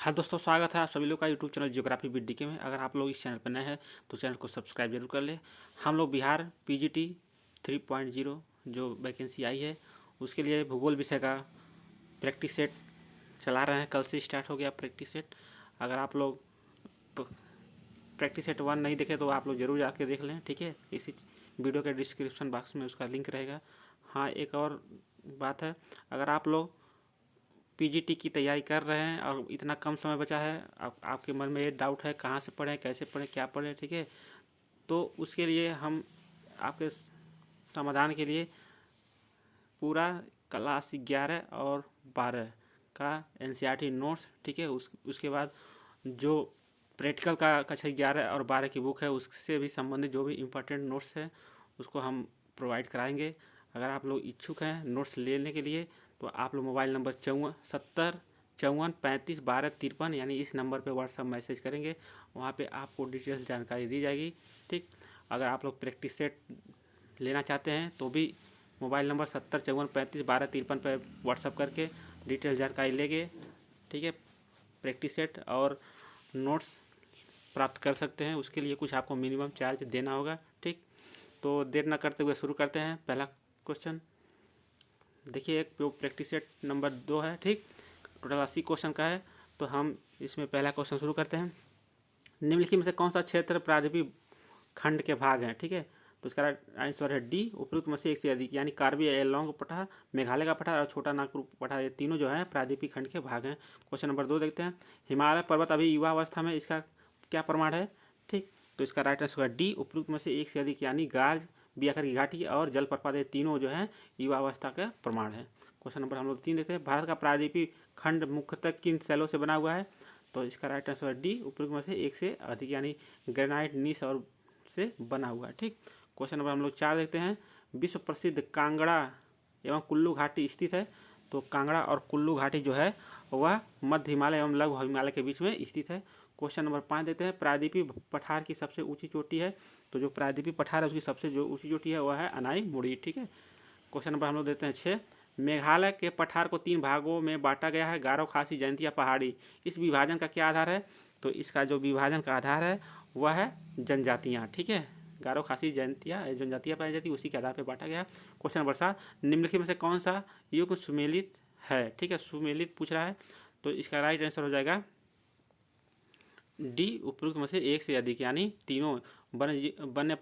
हाँ दोस्तों, स्वागत है आप सभी लोग का YouTube channel geography with DK में। अगर आप लोग इस चैनल पर नए हैं तो चैनल को सब्सक्राइब जरूर कर ले। हम लोग बिहार पीजीटी 3.0 जो वैकेंसी आई है उसके लिए भूगोल विषय का प्रैक्टिस सेट चला रहे हैं। कल से स्टार्ट हो गया प्रैक्टिस सेट। अगर आप लोग प्रैक्टिस सेट 1 नहीं देखे तो आप लोग ज़रूर जाके देख लें, ठीक है। इसी वीडियो के डिस्क्रिप्शन बॉक्स में उसका लिंक रहेगा। हाँ, एक और बात है, अगर आप लोग पीजीटी की तैयारी कर रहे हैं और इतना कम समय बचा है, आपके मन में ये डाउट है कहाँ से पढ़ें, कैसे पढ़ें, क्या पढ़ें, ठीक है, तो उसके लिए हम आपके समाधान के लिए पूरा क्लास 11 और 12 का एनसीईआरटी नोट्स, ठीक है, उसके बाद जो प्रैक्टिकल का कक्षा 11 और 12 की बुक है उससे भी संबंधित जो भी इम्पोर्टेंट नोट्स है उसको हम प्रोवाइड कराएंगे। अगर आप लोग इच्छुक हैं नोट्स लेने के लिए तो आप लोग मोबाइल नंबर 7054351253 यानी इस नंबर पे व्हाट्सअप मैसेज करेंगे, वहाँ पे आपको डिटेल्स जानकारी दी जाएगी, ठीक। अगर आप लोग प्रैक्टिस सेट लेना चाहते हैं तो भी मोबाइल नंबर 7054351253 पर व्हाट्सअप करके डिटेल जानकारी लेंगे, ठीक है। प्रैक्टिस सेट और नोट्स प्राप्त कर सकते हैं। उसके लिए कुछ आपको मिनिमम चार्ज देना होगा, ठीक। तो देर न करते हुए शुरू करते हैं। पहला क्वेश्चन देखिए, एक प्रैक्टिस सेट नंबर 2 है, ठीक। टोटल 80 क्वेश्चन का है। तो हम इसमें पहला क्वेश्चन शुरू करते हैं। निम्नलिखित में से कौन सा क्षेत्र प्रायद्वीपीय खंड के भाग हैं, ठीक है। तो इसका आंसर है डी, उपयुक्त में से एक से अधिक, यानी कार्बी एलोंग पठार, मेघालय का पठार और छोटा नागपुर पठार, ये तीनों जो है प्रायद्वीपीय खंड के भाग हैं। क्वेश्चन नंबर 2 देखते हैं। हिमालय पर्वत अभी युवा अवस्था में, इसका क्या प्रमाण है, ठीक। तो इसका राइट आंसर है डी, उपयुक्त में से एक से अधिक, यानी गाज, बियाखर की घाटी और जलप्रपात, ये तीनों जो है युवा अवस्था का प्रमाण है। क्वेश्चन नंबर हम लोग 3 देखते हैं। भारत का प्रायद्वीपीय खंड मुख्यतः किन शैलों से बना हुआ है। तो इसका राइट आंसर है डी, उपयुक्त में से एक से अधिक, यानी ग्रेनाइट, नीस और से बना हुआ है, ठीक। क्वेश्चन नंबर हम लोग 4 देखते हैं। विश्व प्रसिद्ध कांगड़ा एवं कुल्लू घाटी स्थित है। तो कांगड़ा और कुल्लू घाटी जो है वह मध्य हिमालय एवं लघु हिमालय के बीच में स्थित है। क्वेश्चन नंबर 5 देते हैं। प्रायद्वीपीय पठार की सबसे ऊंची चोटी है। तो जो प्रायद्वीपीय पठार है उसकी सबसे जो ऊंची चोटी है वह है अनाई मुड़ी, ठीक है। क्वेश्चन नंबर हम लोग देते हैं 6। मेघालय के पठार को 3 भागों में बांटा गया है, गारो, खासी, जयंतिया, पहाड़ी। इस विभाजन का क्या आधार है। तो इसका जो विभाजन का आधार है वह है जनजातियाँ, ठीक है। गारो, खासी, जयंतिया जनजातियाँ पाई जाती है, उसी के आधार पर बांटा गया। Question number 7। निम्नलिखित में से कौन सा युग सुमेलित है, ठीक है, सुमेलित पूछ रहा है। तो इसका राइट आंसर हो जाएगा डी, उपयुक्त में से एक से अधिक, यानी तीनों। वन्य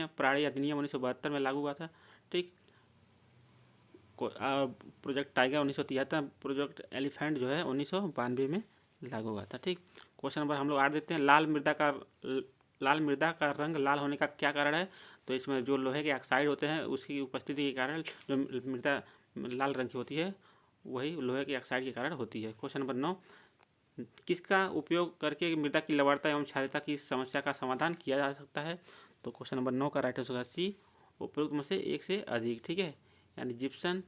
प्राणी अधिनियम 1972 में लागू हुआ था, ठीक। प्रोजेक्ट टाइगर 1973, प्रोजेक्ट एलिफेंट जो है 1992 में लागू हुआ था, ठीक। क्वेश्चन नंबर हम लोग 8 देते हैं। लाल मृदा का रंग लाल होने का क्या कारण है। तो इसमें जो लोहे के ऑक्साइड होते हैं उसकी उपस्थिति के कारण जो मृदा लाल रंग की होती है वही लोहे के ऑक्साइड के कारण होती है। Question number 9। किसका उपयोग करके मृदा की लवणता एवं क्षारीयता की समस्या का समाधान किया जा सकता है। तो क्वेश्चन नंबर 9 का राइट आंसर है सी, उपयुक्त में से एक से अधिक, ठीक है, यानी Gipson,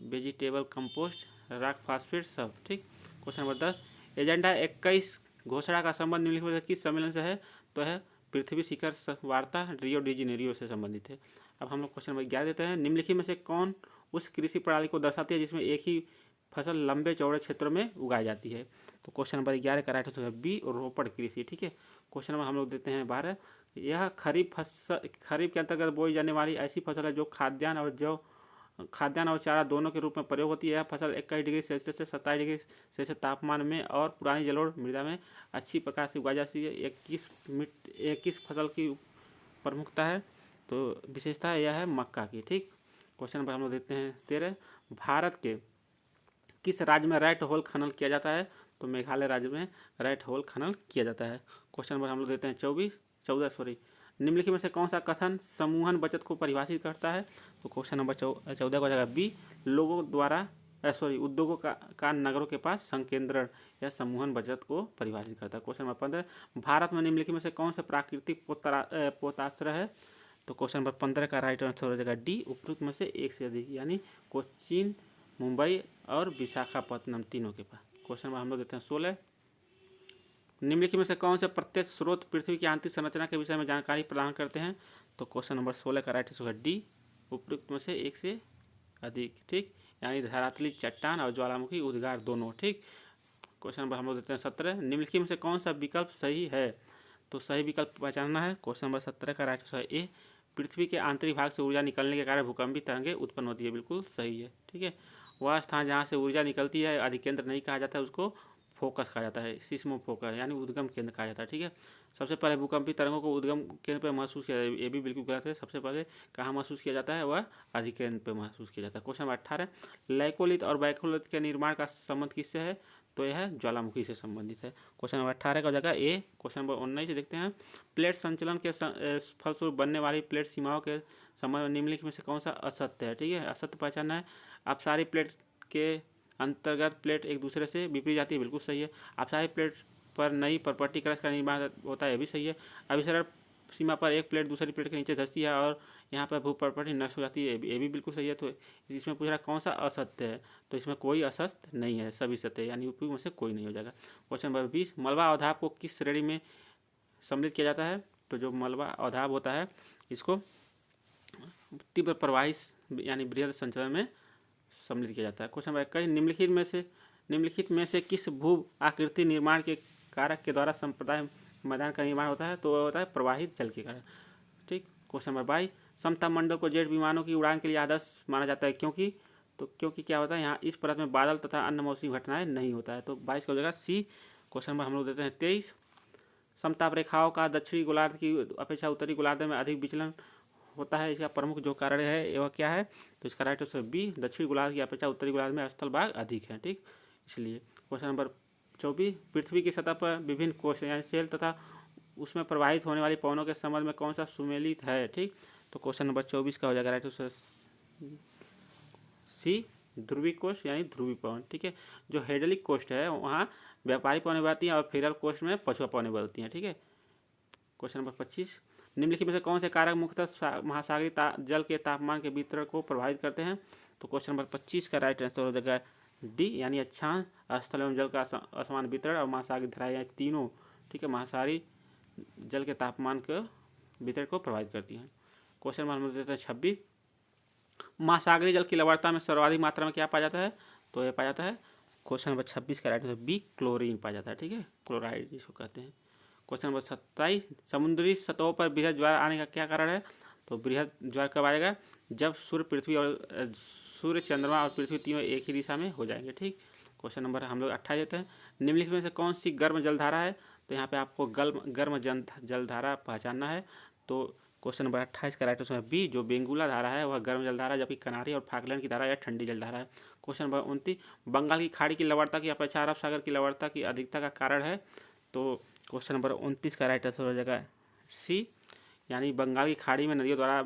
vegetable compost, rock phosphate सब, ठीक। Question number 10। एजेंडा 21 घोषणा का संबंध निम्नलिखित में से किस सम्मेलन से है। तो है पृथ्वी शिखर वार्ता रियो डी जेनेरियो से संबंधित है। अब हम लोग क्वेश्चन नंबर 11 देते हैं। निम्नलिखित में से कौन उस कृषि प्रणाली को दर्शाती है जिसमें एक ही फसल लंबे चौड़े क्षेत्रों में उगाई जाती है। तो क्वेश्चन नंबर 11 का राइट आंसर है बी, रोपड़ कृषि, ठीक है। क्वेश्चन नंबर हम लोग देते हैं 12। यह खरीफ के अंतर्गत बोई जाने वाली ऐसी फसल है जो खाद्यान्न और चारा दोनों के रूप में प्रयोग होती है। यह फसल 21 डिग्री सेल्सियस से 27 डिग्री सेल्सियस तापमान में और पुरानी जलोढ़ मृदा में अच्छी प्रकार से उगाई जाती है। 21 फसल की प्रमुखता है, तो विशेषता यह है मक्का की, ठीक। क्वेश्चन नंबर हम लोग देते हैं 13। भारत के किस राज्य में रैट होल खनन किया जाता है। तो मेघालय राज्य में रैट होल खनन किया जाता है। क्वेश्चन नंबर हम लोग देते हैं 14। निम्नलिखित में से कौन सा कथन समूहन बचत को परिभाषित करता है। तो क्वेश्चन नंबर 14 को जाएगा बी, लोगों द्वारा उद्योगों का नगरों के पास संकेंद्रण या समूहन बचत को परिभाषित करता है। Question number 15। भारत में निम्नलिखित में से कौन सा प्राकृतिक पोताश्रय है। तो क्वेश्चन नंबर 15 का राइट आंसर हो जाएगा डी, उपयुक्त में से एक से अधिक, यानी कोचीन, मुंबई और विशाखापत्तनम तीनों के पास। क्वेश्चन नंबर हम लोग देते हैं 16। निम्नलिखित में से कौन से प्रत्येक स्रोत पृथ्वी की आंतरिक संरचना के विषय में जानकारी प्रदान करते हैं। तो क्वेश्चन नंबर 16 का राइट आंसर है डी, उपयुक्त में से एक से अधिक, ठीक, यानी धरातली, चट्टान और ज्वालामुखी उद्गार दोनों, ठीक। क्वेश्चन नंबर हम लोग देते हैं 17, निम्नलिखित में से कौन सा विकल्प सही है? तो सही विकल्प पहचानना है। क्वेश्चन नंबर 17 का राइट आंसर है ए, पृथ्वी के आंतरिक भाग से ऊर्जा निकलने के कारण भूकंपीय तरंगें उत्पन्न होती है। बिल्कुल सही है, ठीक है। वह स्थान जहाँ से ऊर्जा निकलती है अधिकेंद्र नहीं कहा जाता है, उसको फोकस कहा जाता है, सिस्मो फोकस यानी उद्गम केंद्र कहा जाता है, ठीक है। सबसे पहले भूकंपीय तरंगों को उद्गम केंद्र पर महसूस किया, ये भी बिल्कुल गलत है। सबसे पहले कहाँ महसूस किया जाता है? वह अधिकेंद्र पर महसूस किया जाता है। क्वेश्चन नंबर 18, लैकोलिथ और बैकोलिथ के निर्माण का संबंध किससे है? तो यह ज्वालामुखी से संबंधित है। क्वेश्चन नंबर 18 का जगह ए। क्वेश्चन नंबर 19 देखते हैं, प्लेट संचलन के फलस्वरूप बनने वाली प्लेट सीमाओं के संबंध में निम्नलिखित में से कौन सा असत्य है? ठीक है, असत्य पहचानना है। आप सारी प्लेट के अंतर्गत प्लेट एक दूसरे से विपरीत जाती है, बिल्कुल सही है। आप सारी प्लेट पर नई प्रॉपर्टी क्रस्ट का निर्माण होता है, ये भी सही है। अभिसरण सीमा पर एक प्लेट दूसरी प्लेट के नीचे धंसती है और यहाँ पर भू प्रॉपर्टी नष्ट हो जाती है, ये भी बिल्कुल सही है। तो इसमें पूछ रहा कौन सा असत्य है? तो इसमें कोई असत्य नहीं है, सभी सत्य है, यानी उपयुक्त में से कोई नहीं हो जाएगा। क्वेश्चन नंबर 20, मलबा अवधाब को किस श्रेणी में सम्मिलित किया जाता है? तो जो मलबा अवधाब होता है इसको तीव्र प्रवाही यानी बृहद संचलन में सम्मिलित किया जाता है। क्वेश्चन नंबर 21, निम्नलिखित में से किस भू आकृति निर्माण के कारक के द्वारा संप्रदाय मैदान का निर्माण होता है? तो वह होता है प्रवाहित जल के कारण, ठीक। क्वेश्चन नंबर 22, समताप मंडल को जेट विमानों की उड़ान के लिए आदर्श माना जाता है, क्योंकि क्या होता है यहाँ इस परत में बादल तथा अन्य मौसमी घटनाएं नहीं होता है। तो 22 का हो जाएगा सी। क्वेश्चन नंबर हम लोग देते हैं 23, समताप रेखाओं का दक्षिणी गोलार्ध की अपेक्षा उत्तरी गोलार्ध में अधिक विचलन होता है, इसका प्रमुख जो कारण है वह क्या है? तो इसका राइट आंसर बी, दक्षिणी गोलार्ध की अपेक्षा उत्तरी गोलार्ध में स्थल भाग अधिक है, ठीक, इसलिए। क्वेश्चन नंबर 24, पृथ्वी की सतह पर विभिन्न कोश यानी सेल तथा उसमें प्रवाहित होने वाली पवनों के संबंध में कौन सा सुमेलित है? ठीक, तो क्वेश्चन नंबर 24 का हो जाएगा राइट आंसर सी, ध्रुवी कोश यानी ध्रुवी पवन, ठीक है। जो हेडलिक कोस्ट है वहाँ व्यापारी पवनें बहती हैं और फेरल कोस्ट में पछुआ पवनें बहती हैं, ठीक है। क्वेश्चन नंबर 25, निम्नलिखित में से कौन से कारक मुख्यतः महासागरीय जल के तापमान के वितरण को प्रभावित करते हैं? तो क्वेश्चन नंबर 25 का राइट आंसर हो जाएगा डी, यानी अक्षांश, स्थल एवं जल का असमान वितरण और महासागरीय धाराएं, तीनों, ठीक है, महासागरीय जल के तापमान के वितरण को प्रभावित करती हैं। क्वेश्चन नंबर हम देते हैं 26, महासागरीय जल की लवणता में सर्वाधिक मात्रा में क्या पाया जाता है? तो ये पाया जाता है क्वेश्चन नंबर 26 का राइट आंसर बी, क्लोरीन पाया जाता है, ठीक है, क्लोराइड जिसको कहते हैं। क्वेश्चन नंबर 27, समुद्री सतहों पर बृहद ज्वार आने का क्या कारण है? तो बृहद ज्वार कब आएगा? जब सूर्य चंद्रमा और पृथ्वी तीनों एक ही दिशा में हो जाएंगे, ठीक। क्वेश्चन नंबर हम लोग 28 देते हैं, निम्नलिखित में से कौन सी गर्म जलधारा है? तो यहाँ पे आपको गर्म जलधारा पहचानना है। तो क्वेश्चन नंबर 28 का राइट आंसर है बी, जो बेंगुला धारा है वह गर्म जलधारा, जबकि कनारी और फाकलैंड की धारा यह ठंडी जलधारा है। क्वेश्चन नंबर 29, बंगाल की खाड़ी की लवणता की अपेक्षा अरब सागर की लवणता की अधिकता का कारण है? तो क्वेश्चन नंबर 29 का राइट आंसर हो जाएगा सी, यानी बंगाल की खाड़ी में नदियों द्वारा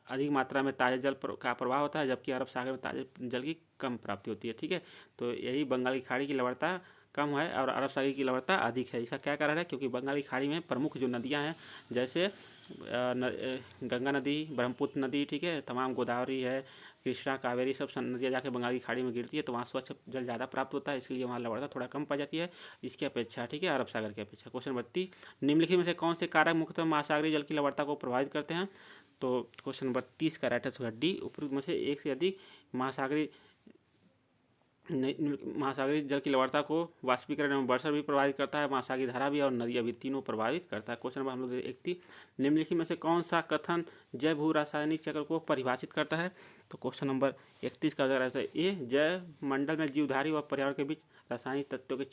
अधिक मात्रा में ताज़े जल का प्रवाह होता है, जबकि अरब सागर में ताज़े जल की कम प्राप्ति होती है, ठीक है। तो यही बंगाल की खाड़ी की लवणता कम है और अरब सागर की लवणता अधिक है। इसका क्या कारण है? क्योंकि बंगाल की खाड़ी में प्रमुख जो नदियाँ हैं, जैसे गंगा नदी, ब्रह्मपुत्र नदी, ठीक है, तमाम गोदावरी है, कृष्णा, कावेरी, सब नदियाँ जाके बंगाल की खाड़ी में गिरती है, तो वहाँ स्वच्छ जल ज़्यादा प्राप्त होता है, इसलिए वहाँ लवणता थोड़ा कम पाई जाती है इसकी अपेक्षा, ठीक है, अरब सागर की अपेक्षा। क्वेश्चन 32, निम्नलिखित में से कौन से कारक मुख्यतः महासागरीय जल की लवणता को प्रभावित करते हैं? तो क्वेश्चन नंबर 30 का राइट आंसर डी, उपरोक्त में से एक से अधिक महासागरीय जल की लवणता को वाष्पीकरण एवं वर्षा भी प्रभावित करता है, महासागरीय धारा भी और नदियाँ भी, तीनों प्रभावित करता है। क्वेश्चन नंबर हम लोग 31, निम्नलिखित में से कौन सा कथन जैव भू रासायनिक चक्र को परिभाषित करता है? तो क्वेश्चन नंबर 31 का जगह रहता है ए, जैव मंडल में जीवधारी व पर्यावरण के बीच रासायनिक तत्वों के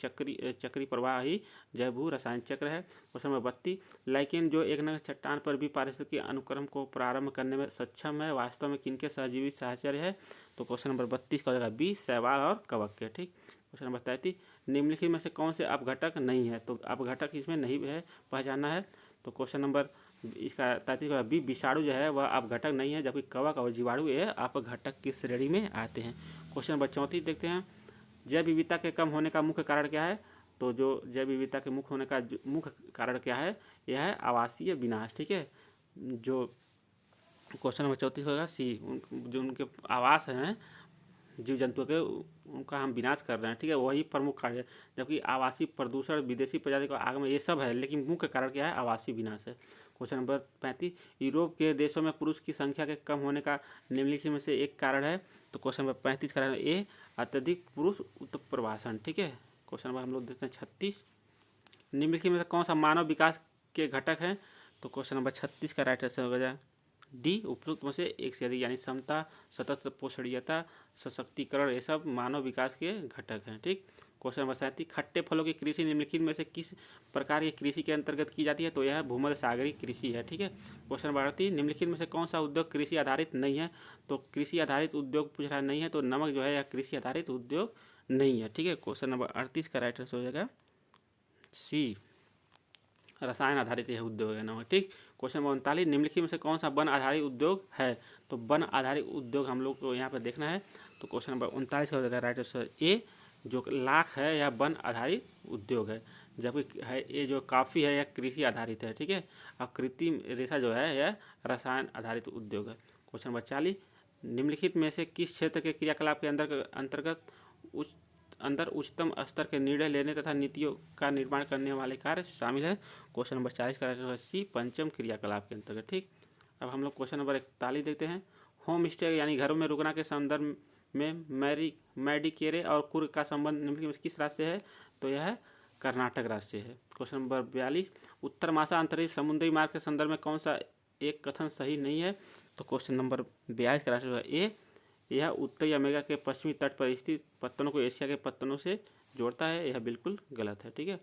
चक्री प्रवाह ही जैव भू रासायनिक चक्र है। क्वेश्चन नंबर 32, लाइकेन जो एक नग चट्टान पर भी पारिस्थितिक अनुक्रम को प्रारंभ करने में सक्षम है, वास्तव में किनके सहजीवी साहचर्य है? तो क्वेश्चन नंबर 32 का जगह बी, शैवाल और कवक के, ठीक। क्वेश्चन नंबर 33, निम्नलिखित में से कौन से अपघटक नहीं है? तो अपघटक इसमें नहीं है, पहचानना है। तो क्वेश्चन नंबर इसका 33 का बी, विषाणु जो है वह अपघटक नहीं है, जबकि कवक और जीवाणु ये अपघटक की श्रेणी में आते हैं। क्वेश्चन नंबर 34 देखते हैं, जैव विविधता के कम होने का मुख्य कारण क्या है? तो जो जैव विविधता के मुख्य होने का मुख्य कारण क्या है? यह है आवासीय विनाश, ठीक है। जो क्वेश्चन नंबर 34 होगा सी, जो उनके आवास हैं जीव जंतुओं के, उनका हम विनाश कर रहे हैं, ठीक है, वही प्रमुख कारण है। जबकि आवासीय प्रदूषण, विदेशी प्रजाति का आगमन, ये सब है, लेकिन मुख्य कारण क्या है? आवासीय विनाश है। क्वेश्चन नंबर 35, यूरोप के देशों में पुरुष की संख्या के कम होने का निम्नलिखित में से एक कारण है? तो क्वेश्चन नंबर 35 का कारण ए, अत्यधिक पुरुष उत्प्रवासन, ठीक है, क्वेश्चन नंबर हम लोग देते हैं 36, निम्नलिखित में से कौन सा मानव विकास के घटक हैं? तो क्वेश्चन नंबर 36 का राइट आंसर होगा डी, उपयुक्त में से एक से अधिक, यानी समता, सतत पोषणीयता, सशक्तिकरण, ये सब मानव विकास के घटक हैं। ठीक। क्वेश्चन नंबर 37, खट्टे फलों की कृषि निम्नलिखित में से किस प्रकार की कृषि के अंतर्गत की जाती है? तो यह भूमध्य सागरीय कृषि है। ठीक है। क्वेश्चन नंबर 38, निम्नलिखित में से कौन सा उद्योग कृषि आधारित नहीं है? तो कृषि आधारित उद्योग पूछ रहा नहीं है, तो नमक जो है यह कृषि आधारित उद्योग नहीं है। ठीक है। क्वेश्चन नंबर 38 का राइट आंसर हो जाएगा सी, रसायन आधारित यह उद्योग है नमक। ठीक। क्वेश्चन नंबर 39, निम्नलिखित में से कौन सा वन आधारित उद्योग है? तो वन आधारित उद्योग हम लोग को यहाँ पर देखना है। तो क्वेश्चन नंबर 39 का हो जाएगा राइट आंसर ए, जो लाख है यह वन आधारित उद्योग है, जबकि है ये जो कॉफ़ी है यह कृषि आधारित है। ठीक है। और कृत्रिम रेशा जो है यह रसायन आधारित उद्योग है। क्वेश्चन नंबर 40, निम्नलिखित में से किस क्षेत्र के क्रियाकलाप के अंतर्गत उच्चतम स्तर के निर्णय लेने तथा नीतियों का निर्माण करने वाले कार्य शामिल है? क्वेश्चन नंबर 40 का राइट सी, पंचम क्रियाकलाप के अंतर्गत। ठीक। अब हम लोग क्वेश्चन नंबर 41 देखते हैं। होम स्टे यानी घरों में रुकना के संदर्भ में मेडिकेरे और कुर्ग का संबंध निम्नलिखित में किस राज्य से है? तो यह कर्नाटक राज्य से है। क्वेश्चन नंबर 42, उत्तर महासागरीय समुद्री मार्ग के संदर्भ में कौन सा एक कथन सही नहीं है? तो क्वेश्चन नंबर 42 का राइट ए, यह उत्तरी अमेरिका के पश्चिमी तट पर स्थित पत्तनों को एशिया के पत्तनों से जोड़ता है, यह बिल्कुल गलत है। ठीक है।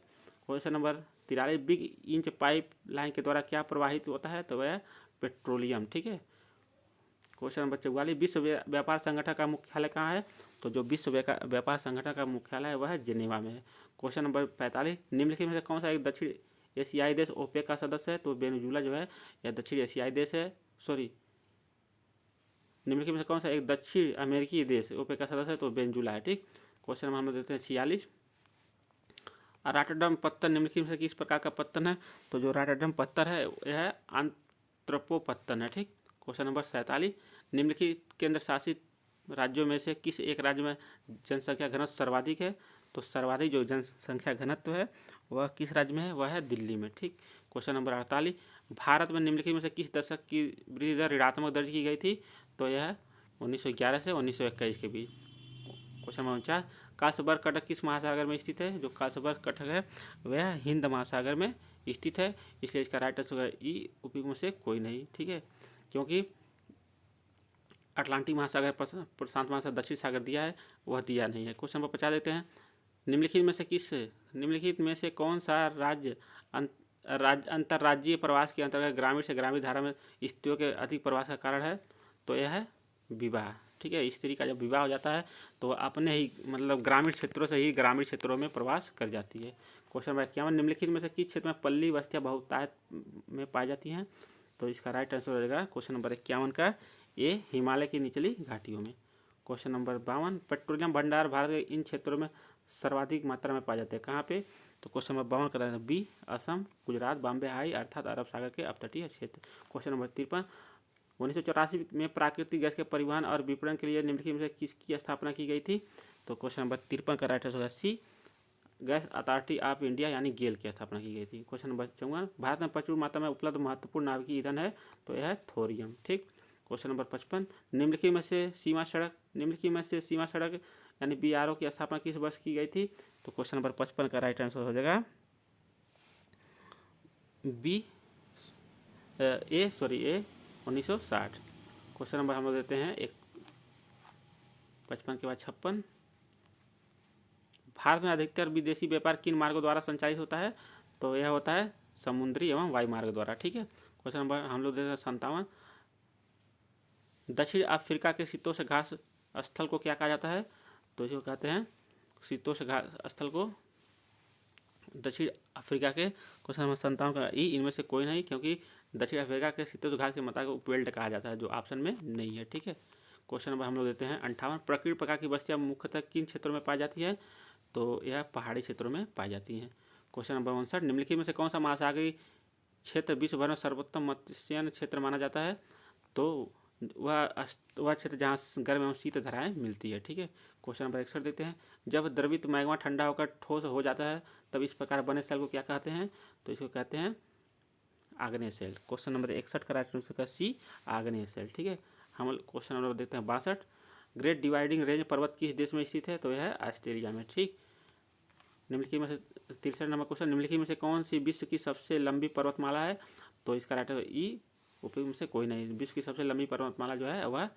Question number 43, big inch pipe line के द्वारा क्या प्रवाहित होता है? तो वह पेट्रोलियम। ठीक है। क्वेश्चन नंबर 44, विश्व व्यापार संगठन का मुख्यालय कहाँ है? तो जो विश्व व्यापार संगठन का मुख्यालय है वह है जिनेवा में है। क्वेश्चन नंबर 45, निम्नलिखित में से कौन सा एक दक्षिण एशियाई देश ओपेक का सदस्य है? तो वेनेजुएला जो है यह दक्षिण एशियाई देश है। निम्नलिखित में से कौन सा एक दक्षिण अमेरिकी देश ओपेक का सदस्य है? तो वेनेजुएला है। ठीक। क्वेश्चन नंबर हम देते हैं 46, रॉटरडम पत्थर निम्नलिखित में से किस प्रकार का पत्थर है? तो जो रॉटरडम पत्थर है यह आंत्रपोपत्थर है। ठीक। क्वेश्चन नंबर 47, निम्नलिखित केंद्र शासित राज्यों में से किस एक राज्य में जनसंख्या घनत्व सर्वाधिक है? तो सर्वाधिक जो जनसंख्या घनत्व है वह किस राज्य में है? वह है दिल्ली में। ठीक। क्वेश्चन नंबर 48, भारत में निम्नलिखित में से किस दशक की वृद्धि दर ऋणात्मक दर्ज की गई थी? तो यह 1911 से 1921 के बीच। क्वेश्चन नंबर 49, काल्सबर्ग कटक किस महासागर में स्थित है? जो काल्सबर्ग कटक है वह हिंद महासागर में स्थित है, इसलिए इसका राइट आंसर होगा ई, उपयुक्त में से कोई नहीं। ठीक है। क्योंकि अटलांटिक महासागर, प्रशांत महासागर, दक्षिण सागर दिया है, वह दिया नहीं है। क्वेश्चन नंबर 50 देते हैं। निम्नलिखित में से कौन सा राज्य अंतर्राज्यीय प्रवास के अंतर्गत ग्रामीण से ग्रामीण धारा में स्त्रियों के अधिक प्रवास का कारण है? तो यह है विवाह। ठीक है। स्त्री का जब विवाह हो जाता है तो अपने ही मतलब ग्रामीण क्षेत्रों से ही ग्रामीण क्षेत्रों में प्रवास कर जाती है। क्वेश्चन नंबर 51, निम्नलिखित में से किस क्षेत्र में पल्ली बस्तियाँ बहुतायत में पाई जाती हैं? तो इसका राइट आंसर हो जाएगा क्वेश्चन नंबर 51 का ये, हिमालय की निचली घाटियों में। क्वेश्चन नंबर 52, पेट्रोलियम भंडार भारत के इन क्षेत्रों में सर्वाधिक मात्रा में पाए जाते हैं, कहाँ पे? तो क्वेश्चन नंबर 52 का बी, असम, गुजरात, बॉम्बे हाई अर्थात अरब सागर के अपतटीय क्षेत्र। क्वेश्चन नंबर 53, 1984 में प्राकृतिक गैस के परिवहन और विपणन के लिए निम्नलिखित में से किसकी स्थापना की गई थी? तो क्वेश्चन नंबर 53 का राइट आंसर होगा सी, गैस अथॉरिटी ऑफ इंडिया यानी गेल की स्थापना की गई थी। क्वेश्चन नंबर 54, भारत में प्रचुर मात्रा में उपलब्ध महत्वपूर्ण नाभिकीय ईंधन है? तो यह है थोरियम। ठीक। क्वेश्चन नंबर 55, निम्नलिखित में से सीमा सड़क यानी BRO की स्थापना किस वर्ष की गई थी? तो क्वेश्चन नंबर 55 का राइट आंसर हो जाएगा बी, ए 1960। क्वेश्चन नंबर हम लोग देते हैं 55 के बाद 56, भारत में अधिकतर विदेशी व्यापार किन मार्गों द्वारा संचालित होता है? तो यह होता है समुद्री एवं वायु मार्ग द्वारा। ठीक है। क्वेश्चन नंबर हम लोग देते हैं 57, दक्षिण अफ्रीका के शीतोष्ण घास स्थल को क्या कहा जाता है? तो जो कहते हैं शीतोष्ण घास स्थल को दक्षिण अफ्रीका के। क्वेश्चन नंबर 57 का ई, इनमें से कोई नहीं, क्योंकि दक्षिण अफ्रीका के शीतोष्ण घास के मात्रा को उपवेल्ट कहा जाता है, जो ऑप्शन में नहीं है। ठीक है। क्वेश्चन नंबर हम लोग देते हैं 58, प्रकृति प्रकार की बस्तियाँ मुख्यतः किन क्षेत्रों में पाई जाती है? तो यह पहाड़ी क्षेत्रों में पाई जाती हैं। क्वेश्चन नंबर 59, निम्नलिखित में से कौन सा महासागरीय क्षेत्र विश्व भर में सर्वोत्तम मत्स्यन क्षेत्र माना जाता है? तो वह क्षेत्र जहाँ गर्म एवं शीत धाराएँ मिलती है। ठीक है। क्वेश्चन नंबर 61 देते हैं, जब द्रवित मैग्मा ठंडा होकर ठोस हो जाता है तब इस प्रकार बने सेल को क्या कहते हैं? तो इसको कहते हैं आग्नेय सेल। क्वेश्चन नंबर 61 का राइट आंसर का सी, आग्नेय सेल। ठीक है। हम क्वेश्चन नंबर देखते हैं 62, ग्रेट डिवाइडिंग रेंज पर्वत किस देश में स्थित है? तो यह है ऑस्ट्रेलिया में। ठीक। निम्नलिखित में से 63 नंबर क्वेश्चन, निम्नलिखित में से कौन सी विश्व की सबसे लंबी पर्वतमाला है? तो इसका राइट है ई, उपयुक्त में से कोई नहीं। विश्व की सबसे लंबी पर्वतमाला जो है वह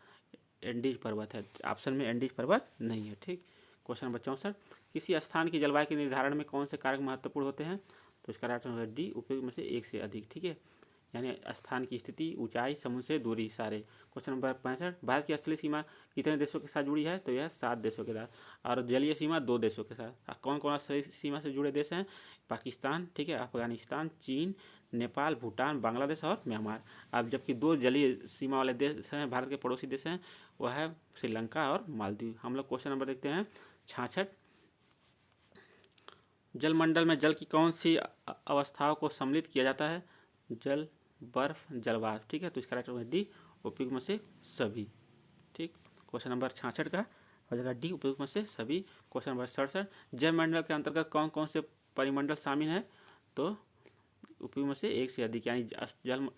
एंडीज पर्वत है। ऑप्शन में एंडीज पर्वत नहीं है। ठीक। क्वेश्चन नंबर 64, किसी स्थान की जलवायु के निर्धारण में कौन से कारक महत्वपूर्ण होते हैं? तो इसका राइट आंसर डी, उपयुक्त में से एक से अधिक। ठीक है, यानी स्थान की स्थिति, ऊंचाई, समुद्र से दूरी सारे। क्वेश्चन नंबर 65, भारत की असली सीमा कितने देशों के साथ जुड़ी है? तो यह 7 देशों के साथ, और जलीय सीमा 2 देशों के साथ। कौन कौन असली सीमा से जुड़े देश हैं? पाकिस्तान, ठीक है, अफगानिस्तान, चीन, नेपाल, भूटान, बांग्लादेश और म्यांमार। अब जबकि 2 जलीय सीमा वाले देश हैं, भारत के पड़ोसी देश हैं, वह है श्रीलंका और मालदीव। हम लोग क्वेश्चन नंबर देखते हैं 66, जलमंडल में जल की कौन सी अवस्थाओं को सम्मिलित किया जाता है? जल, बर्फ, जलवाष्प। ठीक है, तो इसका राइट आंसर डी, उपयुक्त में से सभी। ठीक। क्वेश्चन नंबर 66 का हो जाएगा डी, उपयुक्त में से सभी। क्वेश्चन नंबर 67, जलमंडल के अंतर्गत कौन कौन से परिमंडल शामिल हैं? तो उपयुक्त में से एक से अधिक, यानी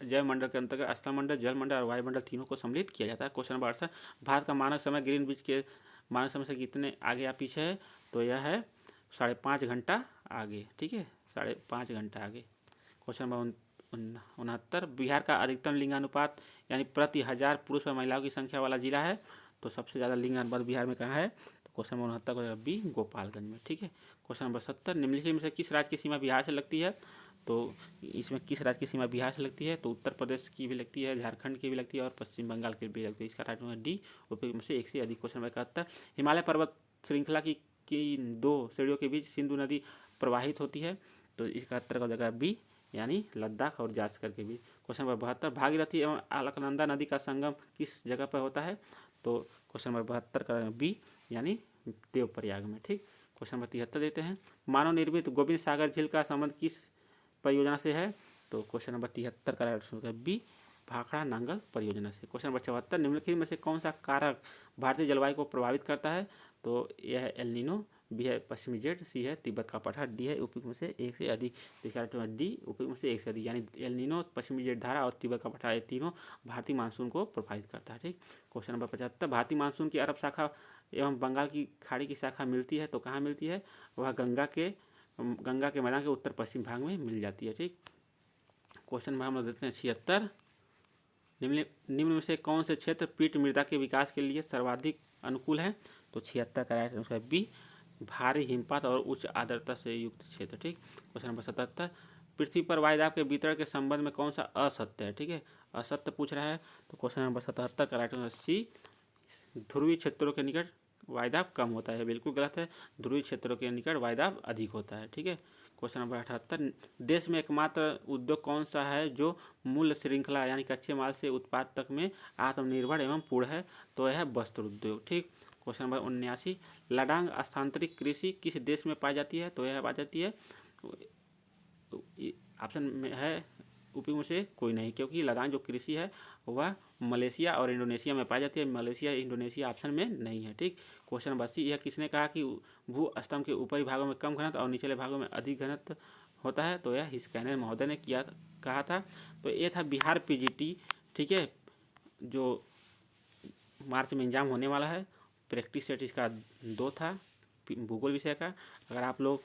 जलमंडल के अंतर्गत स्थलमंडल, जलमंडल और वायुमंडल तीनों को सम्मिलित किया जाता है। क्वेश्चन नंबर 68, भारत का मानक समय ग्रीनविच के मानक समय से कितने आगे या पीछे है? तो यह है 5.5 घंटा आगे। ठीक है, 5.5 घंटा आगे। क्वेश्चन नंबर 69, बिहार का अधिकतम लिंगानुपात यानी प्रति 1000 पुरुष और महिलाओं की संख्या वाला जिला है? तो सबसे ज़्यादा लिंगानुपात बिहार में कहाँ है? तो क्वेश्चन नंबर 69 को बी, गोपालगंज में। ठीक है। क्वेश्चन नंबर 70, निम्नलिखित में से किस राज्य की सीमा बिहार से लगती है? तो इसमें किस राज्य की सीमा बिहार से लगती है? तो उत्तर प्रदेश की भी लगती है, झारखंड की भी लगती है और पश्चिम बंगाल की भी लगती है। इसका राइट आंसर डी, उपयुक्त में से एक से अधिक। क्वेश्चन नंबर 71, हिमालय पर्वत श्रृंखला की 2 श्रेणियों के बीच सिंधु नदी प्रवाहित होती है? तो इसका उत्तर का जगह बी, यानी लद्दाख और जास्कर के बीच। क्वेश्चन नंबर 72, भागीरथी एवं अलकनंदा नदी का संगम किस जगह पर होता है? तो क्वेश्चन नंबर 72 का बी, यानी देवप्रयाग में। ठीक। क्वेश्चन नंबर 73 देते हैं, मानव निर्मित गोविंद सागर झील का संबंध किस परियोजना से है? तो क्वेश्चन नंबर 73 का right answer B, Bhakra Nangal परियोजना से। क्वेश्चन नंबर 74, निम्नलिखित में से कौन सा कारक भारतीय जलवायु को प्रभावित करता है? तो यह है एल नीनो, बी है पश्चिमी जेट, सी है तिब्बत का पठार, डी है उपयुक्त में से एक से अधिक। इसका राइट आंसर डी, उपयुक्त में से एक से अधिक, यानी एल नीनो, पश्चिमी जेट धारा और तिब्बत का पठार, ये तीनों भारतीय मानसून को प्रभावित करता है। ठीक। क्वेश्चन नंबर 75, भारतीय मानसून की अरब शाखा एवं बंगाल की खाड़ी की शाखा मिलती है? तो कहाँ मिलती है? वह गंगा के मैदान के उत्तर पश्चिम भाग में मिल जाती है। ठीक। क्वेश्चन में हम लोग देखते हैं 76, निम्न में से कौन से क्षेत्र पीट मृदा के विकास के लिए सर्वाधिक अनुकूल है? तो 76 का राइट आंसर बी, भारी हिमपात और उच्च आर्द्रता से युक्त क्षेत्र। ठीक। क्वेश्चन नंबर 77, पृथ्वी पर वायुदाब के वितरण के संबंध में कौन सा असत्य है? ठीक है, असत्य पूछ रहा है। तो क्वेश्चन नंबर 77 का राइट आंसर सी, ध्रुवीय क्षेत्रों के निकट वायुदाब कम होता है। बिल्कुल गलत है, ध्रुवीय क्षेत्रों के निकट वायुदाब अधिक होता है। ठीक है। क्वेश्चन नंबर 78, देश में एकमात्र उद्योग कौन सा है जो मूल्य श्रृंखला यानी कच्चे माल से उत्पाद तक में आत्मनिर्भर एवं पूर्ण है? तो यह है वस्त्र उद्योग। ठीक। क्वेश्चन नंबर 79, लडांग स्थानांतरित कृषि किस देश में पाई जाती है? तो यह पाई जाती है, ऑप्शन में है उपयुक्त में से कोई नहीं, क्योंकि लदान जो कृषि है वह मलेशिया और इंडोनेशिया में पाई जाती है। मलेशिया इंडोनेशिया ऑप्शन में नहीं है। ठीक। क्वेश्चन नंबर 80, यह किसने कहा कि भू स्तंभ के ऊपरी भागों में कम घनत्व और निचले भागों में अधिक घनत्व होता है? तो यह हिस्कैनर महोदय ने कहा था। तो ये था बिहार पीजीटी। ठीक है, जो मार्च में एग्जाम होने वाला है। प्रैक्टिस सेट इसका 2 था भूगोल विषय का। अगर आप लोग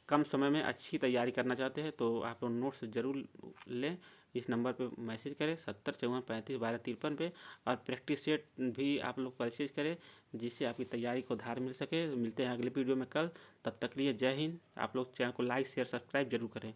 कम समय में अच्छी तैयारी करना चाहते हैं तो आप लोग नोट्स ज़रूर लें। इस नंबर पे मैसेज करें 7054351253 पे, और प्रैक्टिस सेट भी आप लोग परचेज करें जिससे आपकी तैयारी को धार मिल सके। मिलते हैं अगले वीडियो में कल, तब तक लिए जय हिंद। आप लोग चैनल को लाइक शेयर सब्सक्राइब जरूर करें।